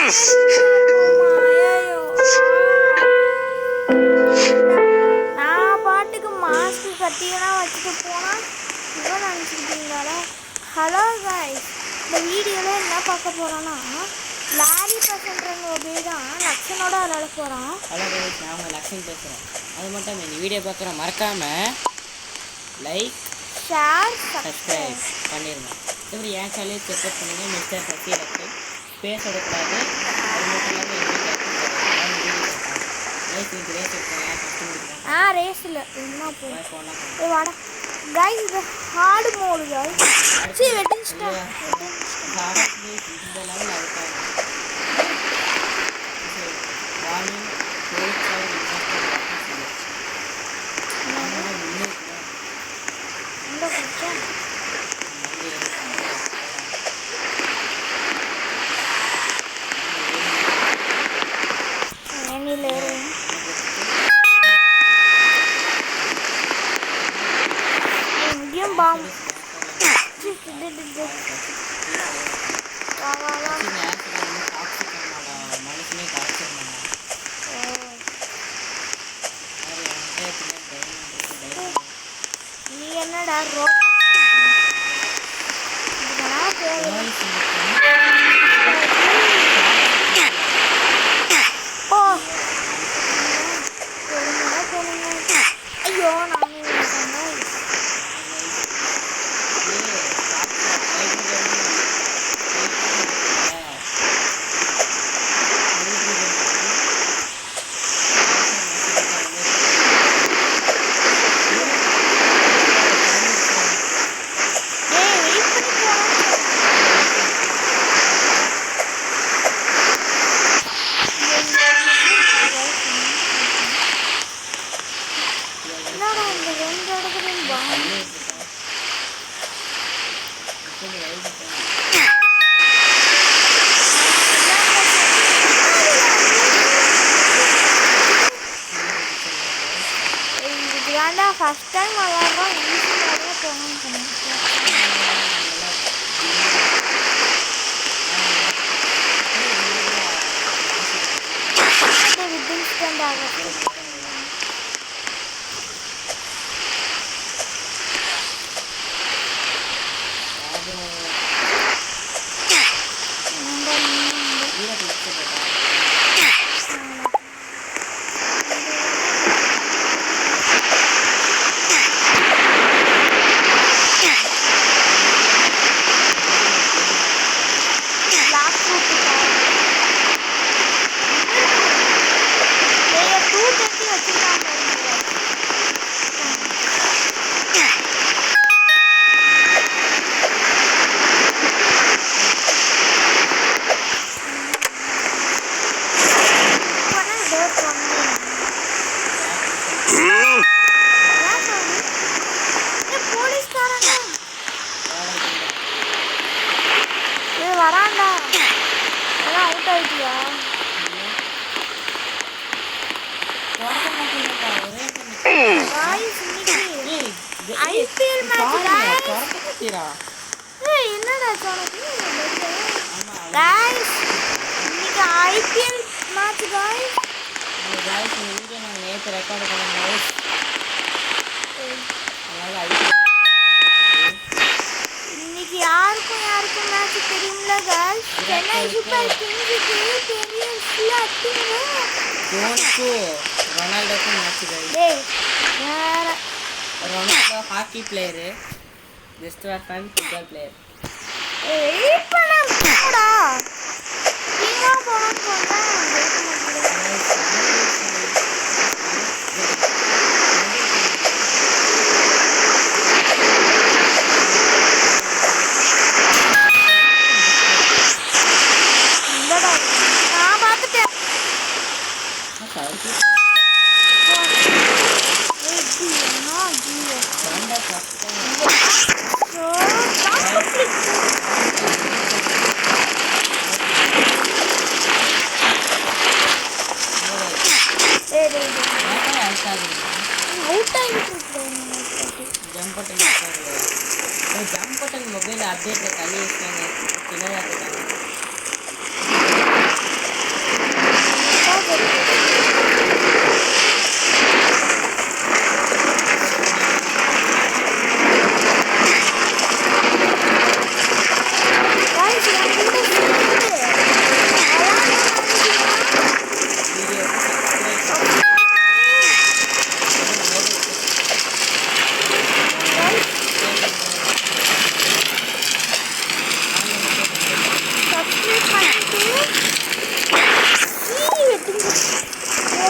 நான் பாட்டுக்கு மாஸ்க் கட்டியெல்லாம் வச்சுட்டு போனால் இவன் நினச்சிக்கிட்டீங்களா? ஹலோ காய்ஸ், இந்த வீடியோவில் என்ன பார்க்க போகிறோன்னா லாரி பசன்றவங்க ஒபே தான் லக்ஷனோட விளாட போகிறோம். ஹலோ காய்ஸ், நான் உங்கள் லக்ஷன் பேசுகிறேன். அது மட்டும் இந்த வீடியோ பார்க்குறோம் மறக்காமல் லைக் ஷேர் சப்ஸ்கிரைப் பண்ணிடுங்க. இப்படி என் சேனலையும் செக்அப் பண்ணுங்க. மிஸ்டர் சசி லக்ஷன் ஸ்பேஸ் விடக்கூடாது. அது மட்டும் இல்லாமல் ரேஸில் என்ன வாடா கைஸ், இது ஹார்டு மோடு கைஸ். சரி வெட்டிங்ஸ்டா இந்த லெவல் அதுக்காக வார்னிங் பாம் மனசுமே கரைச்சிருந்தாங்க. நீ என்னடா ஐயோ ஃபர்ஸ்ட் டைம் விளாட்றோம். ஈஸியாக போகணும்னு வித்தின் ஸ்பெண்ட் ஆகும். வராண்டா எல்லாம் அவுட் ஆயிட்டியா? ஐபிஎல் மேட்ச் என்னடா சொன்னது गाइस, இன்னைக்கு ஐபிஎல் மேட்ச் गाइस. गाइस இந்த வீடியோ நான் நேத்து ரெக்கார்ட் பண்ணேன் गाइस. இன்னைக்கு யாருக்கும் மேட்ச் தெரியும்ல गाइस. சென்னை சூப்பர் கிங்ஸ்க்கு பெரிய ஸ்லாட்டிங் ஜோன்க்கு ரொனால்டோக்கு மேட்ச் गाइस. டேய் வேற Ronaldo hockey player, just for fun football player. ஏய் பணம் போடா நீங்க போறோம் போங்க. நான் பார்த்துட்டேன். ஜம்ப் பட்டன் மொபைல் அப்டேட்ல தள்ளி வச்சாங்க.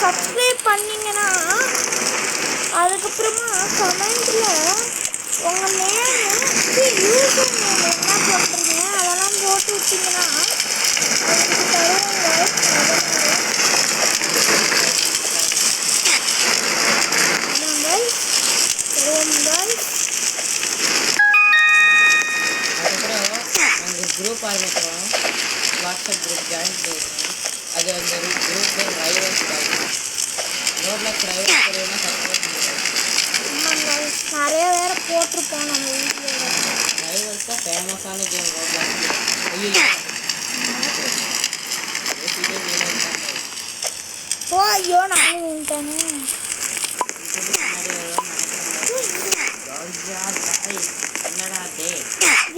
சப்ஸ்கிரைப் பண்ணீங்கன்னா அதுக்கப்புறமா கமெண்ட்ல உங்கள் நேம் யூசர் நேம் என்ன பண்ணுறீங்க அதெல்லாம் போட்டு விட்டீங்கன்னா அதுக்கு தருவாங்க. குரூப் ஆரம்பிக்கிறோம். வாட்ஸ்அப் குரூப் ஜாயின் பண்ணிடுவோம். அது அந்த குரூப் நேம் ரைவல்ஸ் ஆகும். ரோப்ளாக்ஸ் ரைவல்ஸ் தெரியுமா சப்ஸ்கிரைப் பண்ணிடுவோம். நிறைய வேற போட்டிருப்போம் நம்ம வீடியோவில். ரைவல்ஸ் தான் ஃபேமஸான கேம் ரோப்ளாக்ஸ். ஐயோ ஓ ஐயோ நான் விட்டானே.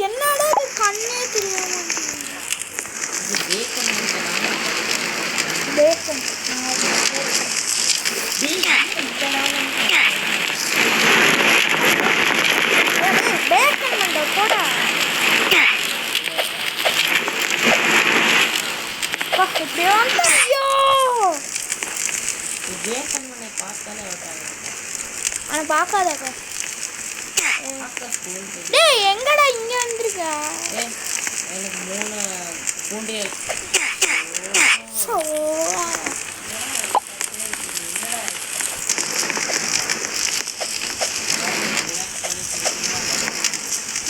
என்னடா இது கண்ணே தெரியாம பேக்கன் பேக்கன் பண்ண போடா. இப்படி ஐயோ பேக்கன் பண்ண பார்த்தாலே ஆனால் பார்க்காதக்கா. டேய் எங்கடா இங்கே வந்துருக்க? எனக்கு 3 பூண்டே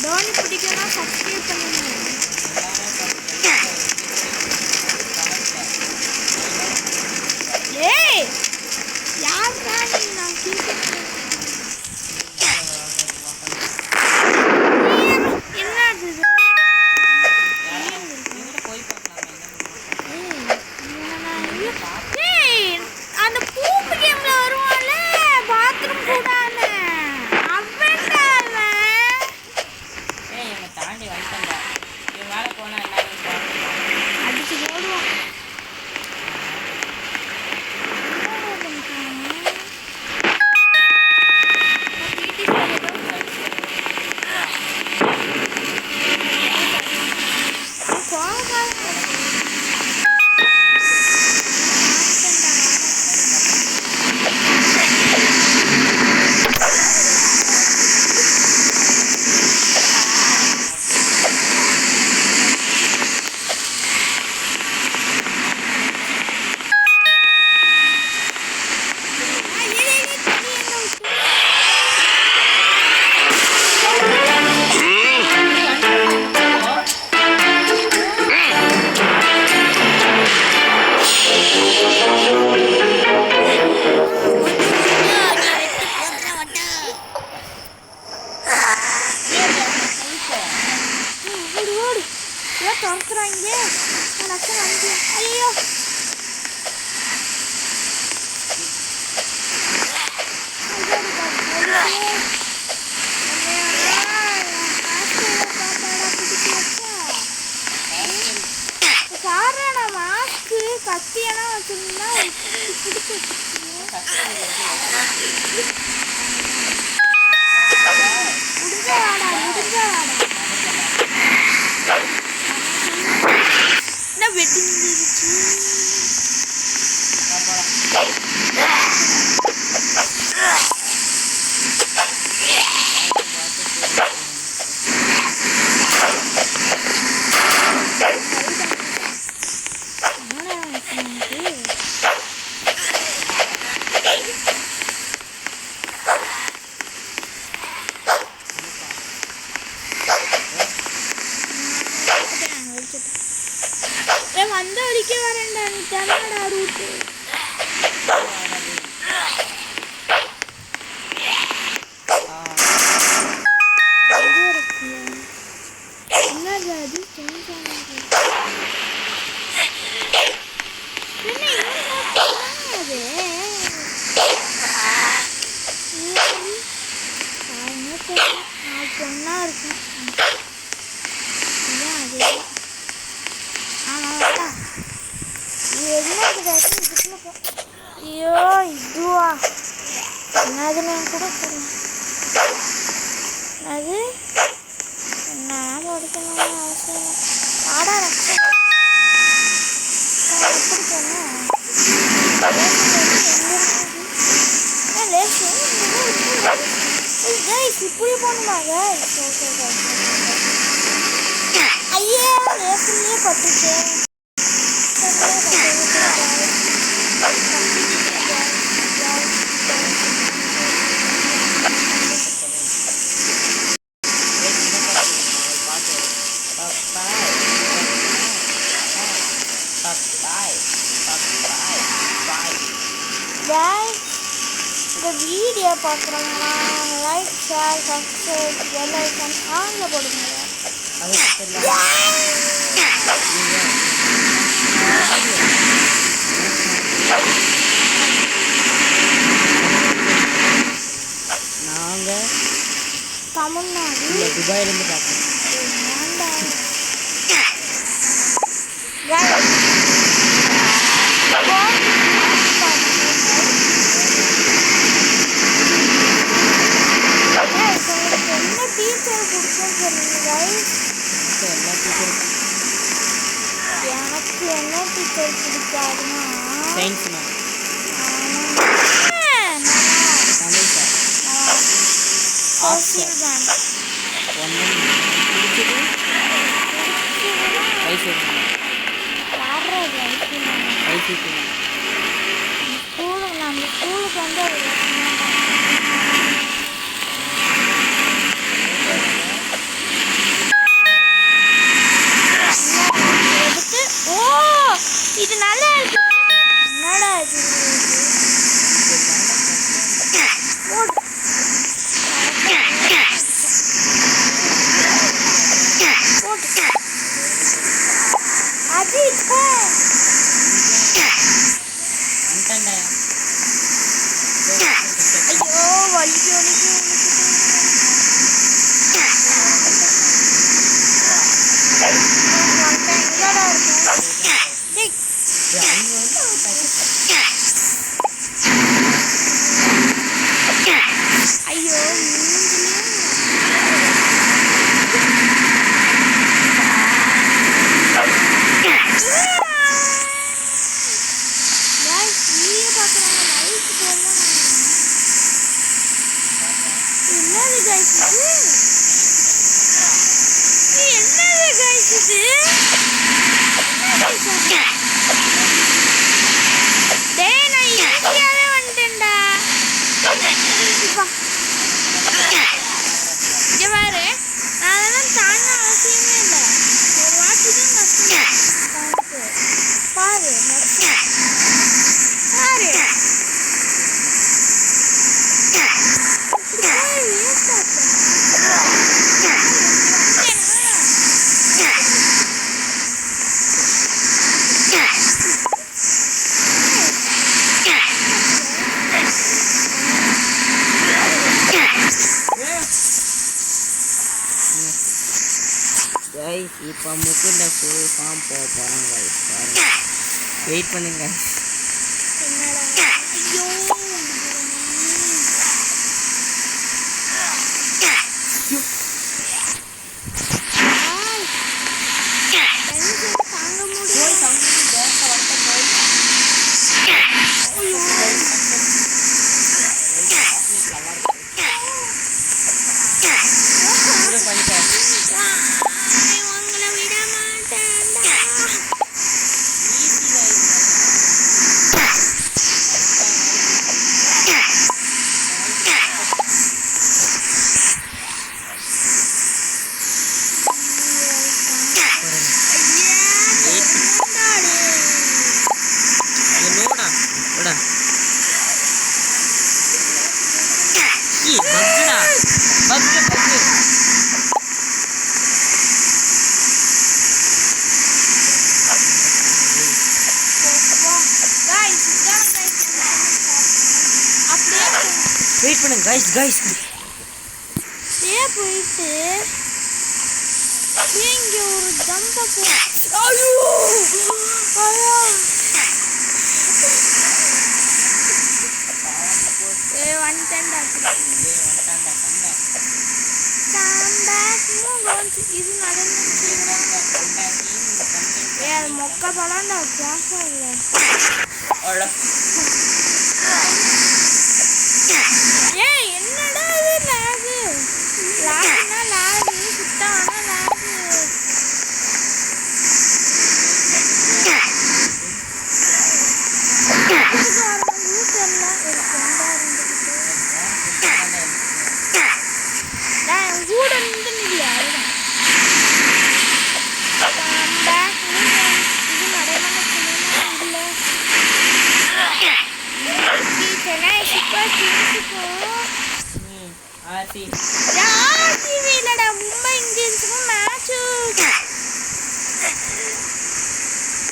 தோனி பிடிக்கும்னா சப்ஸ்கிரைப் பண்ணுங்க. ஏய் யார் தானே நான் அந்த பூப்பு கேம்ல வருவான்ல பாத்ரூம் கூடாது தாண்டி வந்துட்டா வேலை போனா அடிச்சு போடுவான். துறக்குறாங்க ஐயோ சாரண மாஸ்க்கு கத்தியெல்லாம் வச்சிருந்தா பிடிச்சி முடிஞ்ச வாடா என்ன வெட்டிருச்சு. வந்த வரைக்கும் வரேன்டா நீ தரடா ரூட்டு. என்னது அது பொண்ணா இருக்கும். ஐயோ இதுவா என்னதுன்னு கூட தெரியல. அது என்ன படிக்கணும்னு அவசியம் ஆடா எப்படி போனோம் பண்ணணுமா guys? Okay guys. ஐயே லேசிலே பட்டுச்சே. Guys, இந்த வீடியோ பார்க்குறவங்களா like share subscribe bell icon ஆன்ல போடுங்க. நாங்கள் தமிழ்நாடு துபாயிலேருந்து பார்க்குறோம். என்ன டீச்சர் பிடிக்கும் சொல்லுங்க guys. எனக்கு என்ன டீச்சர் பிடிக்காதுன்னா science ma'am, Tamil sir, social ma'am. பிடிச்சது ஐசிடி ஸ்கூலுக்கு நம்ம ஸ்கூலுக்கு வந்து அது எடுத்து ஓ இது நல்லா இருக்கு. என்னடா இது போடு. போட்டு அது இப்போ ஐயோ வலிக்கு வலிக்கு எங்கடா இருக்கு? ஐயோ என்னது guys இது? என்னது guys இது? டேய் நான் ஈஸியாவே வந்துட்டேன்டா. இங்க பாரு, நான் அதெல்லாம் தாண்ட அவசியமே இல்லை. ஒரு வாட்டி தான் கஷ்டம். பாரு பாரு கைஸ் இப்போ முக்குண்ட ஃபுல் ஃபார்ம் போக போகிறோம் கைஸ். பாருங்க, வெயிட் பண்ணுங்க. என்னடா ஐயோ தாங்க முடியும். உங்களை விட மாட்டேன்டா. வெயிட் பண்ணுங்க கைஸ் கைஸ். போயிட்டு இங்க ஒரு ஜம்ப போ. ஐயோ ஐயோ வந்துட்டேன்டா. இது நடந்துச்சு. அது மொக்க பழம்டா கேசம் இல்லை. ஏய் என்னடா இது லாகு டீம் யார் டீம் இல்லடா, மும்பை இந்தியன்ஸுக்கும் மேட்ச்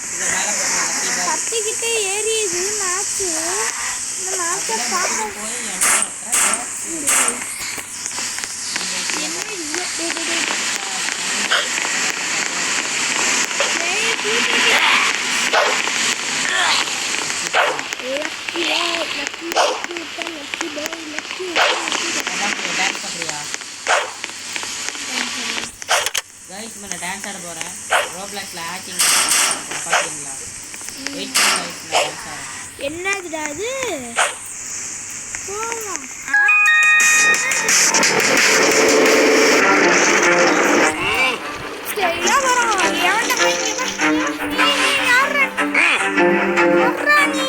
இந்த மேல போனா கத்திக்கிட்டே ஏறியது மேட்ச். இந்த மேட்சை பார்க்க போய் என்ன என்ன இல்லை. டான்ஸ் பண்றியா गाइस मैं डांस ஆட போறேன் ரோப்ளாக்ஸ்ல ஹேக்கிங் பாத்தீங்களா வெயிட் பண்ணுங்க गाइस நான் டான்ஸ் ஆடுறேன் என்னதுடா அது போமா ஸ்டைலா வரோம் எவன்ட போய் யாரா பறக்கறாங்க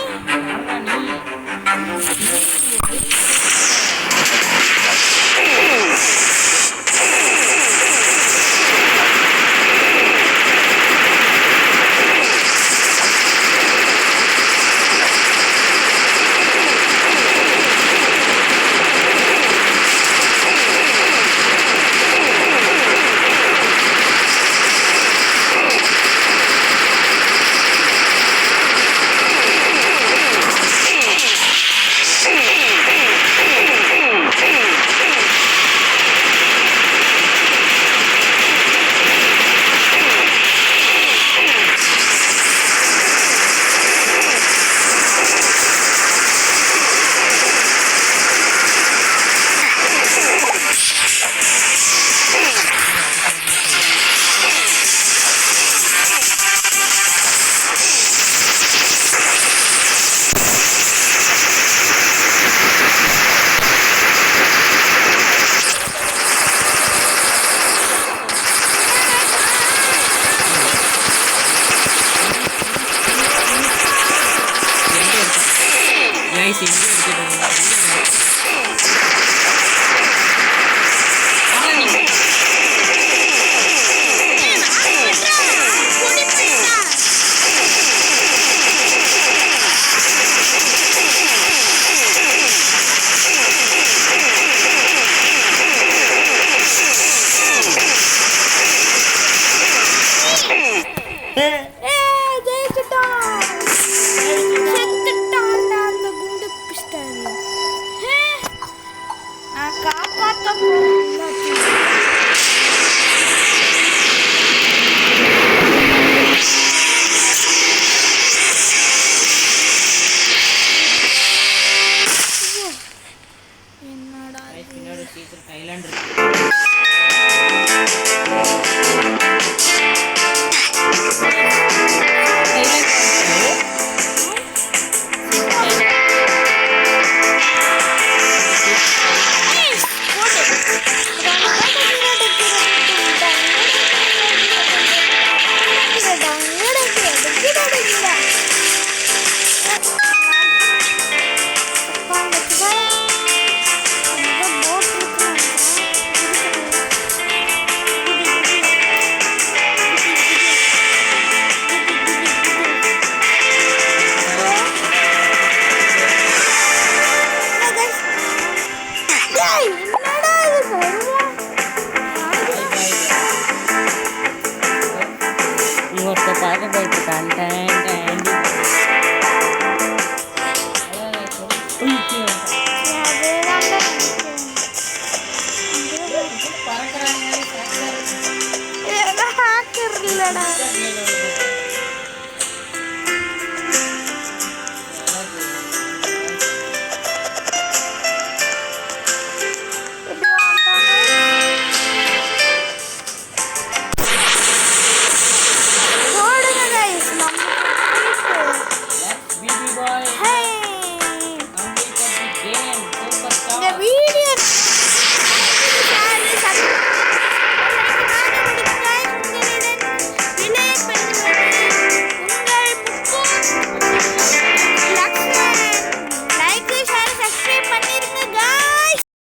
இல்லடா